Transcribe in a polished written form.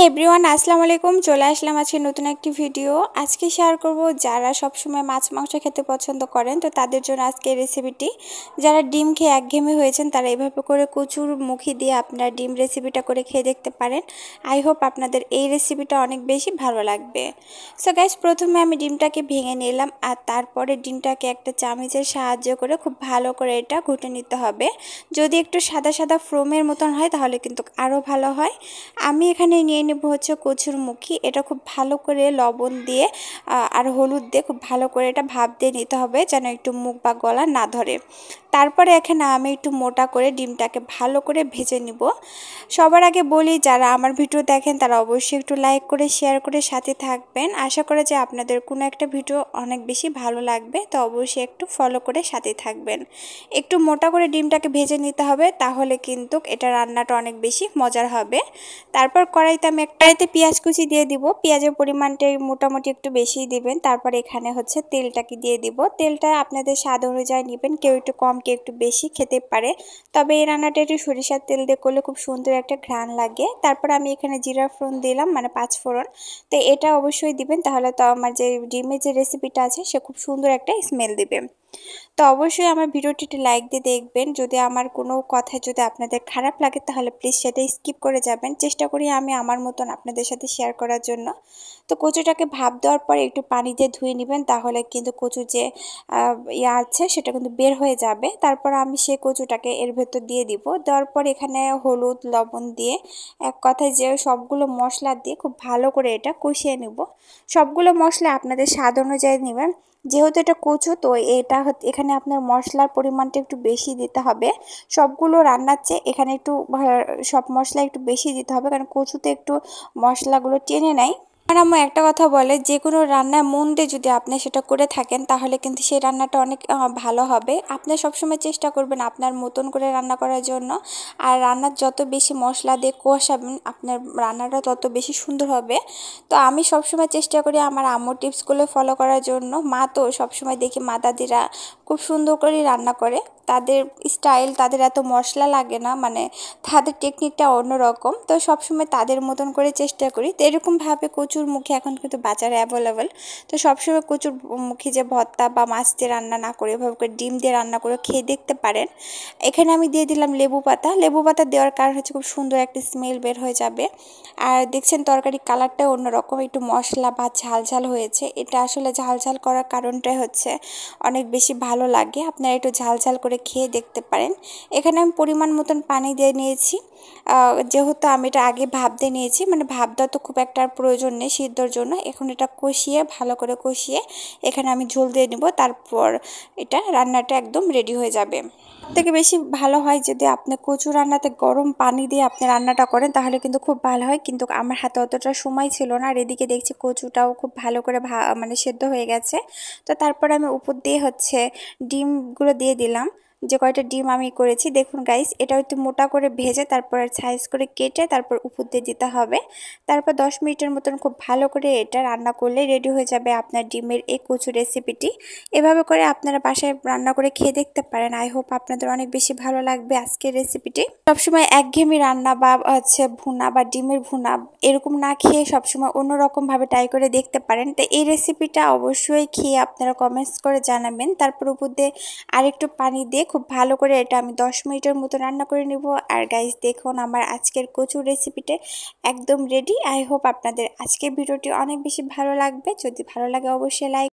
Everyone আসসালামু আলাইকুম। চলে আসলাম আজকে নতুন একটি ভিডিও। আজকে শেয়ার করব যারা সব সময় মাছ মাংস খেতে পছন্দ করেন তো তাদের জন্য আজকে এই রেসিপিটি। যারা ডিম খেয়ে একঘেয়েমি হয়েছেন তারা এভাবে করে কচুর মুখি দিয়ে আপনারা ডিম রেসিপিটা করে খেয়ে দেখতে পারেন। আই হোপ আপনাদের এই রেসিপিটা অনেক বেশি ভালো লাগবে। সো গাইস, প্রথমে আমি ডিমটাকে ভেঙে নিলাম আর তারপরে ডিমটাকে একটা চামচের সাহায্য করে খুব ভালো করে এটা ঘুটে নিতে হবে। যদি একটু সাদা সাদা ফোমের মতন হয় তাহলে কিন্তু আরও ভালো হয়। আমি এখানে নিয়ে নেব হচ্ছে কচুর মুখি। এটা খুব ভালো করে লবণ দিয়ে আর হলুদ দিয়ে খুব ভালো করে এটা ভাপ দিয়ে নিতে হবে যেন একটু মুখ বা গলা না ধরে। তারপরে এখানে আমি একটু মোটা করে ডিমটাকে ভালো করে ভেজে নিব। সবার আগে বলি, যারা আমার ভিডিও দেখেন তারা অবশ্যই একটু লাইক করে শেয়ার করে সাথে থাকবেন। আশা করি যে আপনাদের কোনো একটা ভিডিও অনেক বেশি ভালো লাগবে, তো অবশ্যই একটু ফলো করে সাথে থাকবেন। একটু মোটা করে ডিমটাকে ভেজে নিতে হবে, তাহলে কিন্তু এটা রান্নাটা অনেক বেশি মজার হবে। তারপর কড়াইতে আমি কড়াইতে পেঁয়াজ কুচি দিয়ে দিব। পেঁয়াজের পরিমাণটা মোটামুটি একটু বেশিই দিবেন। তারপর এখানে হচ্ছে তেলটাকে দিয়ে দিব। তেলটা আপনাদের স্বাদ অনুযায়ী নেবেন, কেউ একটু কম কেউ একটু বেশি খেতে পারে। তবে এই রান্নাটা একটু সরিষার তেল দিয়ে করলে খুব সুন্দর একটা ঘ্রাণ লাগে। তারপর আমি এখানে জিরা ফোড়ন দিলাম, মানে 5 ফোড়ন। তো এটা অবশ্যই দিবেন, তাহলে তো আমার যে ডিমের যে রেসিপিটা আছে সে খুব সুন্দর একটা স্মেল দিবে। তো অবশ্যই আমার ভিডিওটি একটি লাইক দিয়ে দেখবেন। যদি আমার কোনো কথা যদি আপনাদের খারাপ লাগে তাহলে প্লিজ সেটা স্কিপ করে যাবেন। চেষ্টা করি আমি আমার মতন আপনাদের সাথে শেয়ার করার জন্য। তো কচুটাকে ভাপ দেওয়ার পরে একটু পানি দিয়ে ধুয়ে নেবেন, তাহলে কিন্তু কচুর যে আছে সেটা কিন্তু বের হয়ে যাবে। তারপর আমি সেই কচুটাকে এর ভেতর দিয়ে দিব। দেওয়ার পর এখানে হলুদ লবণ দিয়ে এক কথায় যে সবগুলো মশলা দিয়ে খুব ভালো করে এটা কষিয়ে নেব। সবগুলো মশলা আপনাদের স্বাদ অনুযায়ী নেবেন। যেহেতু এটা কচু, তো এটা এখানে আপনার মশলার পরিমাণটা একটু বেশি দিতে হবে। সবগুলো রান্নার চেয়ে এখানে একটু সব মশলা একটু বেশি দিতে হবে, কারণ কচুতে একটু মশলাগুলো টেনে নেয়। আর আম্মু একটা কথা বলে, যে কোনো রান্না মন দিয়ে যদি আপনি সেটা করে থাকেন তাহলে কিন্তু সেই রান্নাটা অনেক ভালো হবে। আপনি সবসময় চেষ্টা করবেন আপনার মতন করে রান্না করার জন্য। আর রান্নার যত বেশি মশলা দিয়ে কষাবেন আপনার রান্নাটা তত বেশি সুন্দর হবে। তো আমি সবসময় চেষ্টা করি আমার আম্মুর টিপসগুলো ফলো করার জন্য। মা তো সবসময় দেখি মা দাদিরা খুব সুন্দর করে রান্না করে। তাদের স্টাইল, তাদের এত মশলা লাগে না, মানে তাদের টেকনিকটা অন্যরকম। তো সবসময় তাদের মতন করে চেষ্টা করি। তো এরকমভাবে কচুর মুখে এখন কিন্তু বাজারে অ্যাভেলেবেল। তো সবসময় কচুর মুখে যে ভর্তা বা মাছ দিয়ে রান্না না করে এভাবে করে ডিম দিয়ে রান্না করে খেয়ে দেখতে পারেন। এখানে আমি দিয়ে দিলাম লেবু পাতা। লেবু পাতা দেওয়ার কারণ হচ্ছে খুব সুন্দর একটা স্মেল বের হয়ে যাবে। আর দেখছেন তরকারি কালারটাও অন্যরকম, একটু মশলা বা ঝাল ঝাল হয়েছে। এটা আসলে ঝাল ঝাল করার কারণটাই হচ্ছে অনেক বেশি ভালো লাগে। আপনারা একটু ঝাল ঝাল করে খেয়ে দেখতে পারেন। এখানে আমি পরিমাণ মতন পানি দিয়ে নিয়েছি। যেহেতু আমি এটা আগে ভাপ দিয়ে নিয়েছি, মানে ভাপ দেওয়া তো খুব একটা প্রয়োজন নেই সিদ্ধর জন্য। এখন এটা কষিয়ে ভালো করে কষিয়ে এখানে আমি ঝোল দিয়ে নিব। তারপর এটা রান্নাটা একদম রেডি হয়ে যাবে। থেকে বেশি ভালো হয় যদি আপনি কচু রান্নাতে গরম পানি দিয়ে আপনি রান্নাটা করেন, তাহলে কিন্তু খুব ভালো হয়। কিন্তু আমার হাতে অতটা সময় ছিল না। আর এদিকে দেখছি কচুটাও খুব ভালো করে মানে সেদ্ধ হয়ে গেছে। তো তারপর আমি উপর দিয়ে হচ্ছে ডিমগুলো দিয়ে দিলাম। যে কয়টা ডিম আমি করেছি দেখুন গাইস, এটা একটু মোটা করে ভেজে তারপর সাইজ করে কেটে তারপর উপর দিয়ে দিতে হবে। তারপর 10 মিনিটের মতন খুব ভালো করে এটা রান্না করলে রেডি হয়ে যাবে আপনার ডিমের এই কচু রেসিপিটি। এভাবে করে আপনারা বাসায় রান্না করে খেয়ে দেখতে পারেন। আই হোপ আপনাদের অনেক বেশি ভালো লাগবে আজকের রেসিপিটি। সবসময় একঘেয়েমি রান্না বা হচ্ছে ভুনা বা ডিমের ভুনা এরকম না খেয়ে সবসময় অন্যরকম ভাবে ট্রাই করে দেখতে পারেন। তো এই রেসিপিটা অবশ্যই খেয়ে আপনারা কমেন্টস করে জানাবেন। তারপর উপর দিয়ে আরেকটু পানি দিয়ে খুব ভালো করে এটা আমি 10 মিনিটের মতো রান্না করে নিব। আর গাইস দেখুন আমার আজকের কচু রেসিপিটা একদম রেডি। আই হোপ আপনাদের আজকের ভিডিওটি অনেক বেশি ভালো লাগবে। যদি ভালো লাগে অবশ্যই লাইক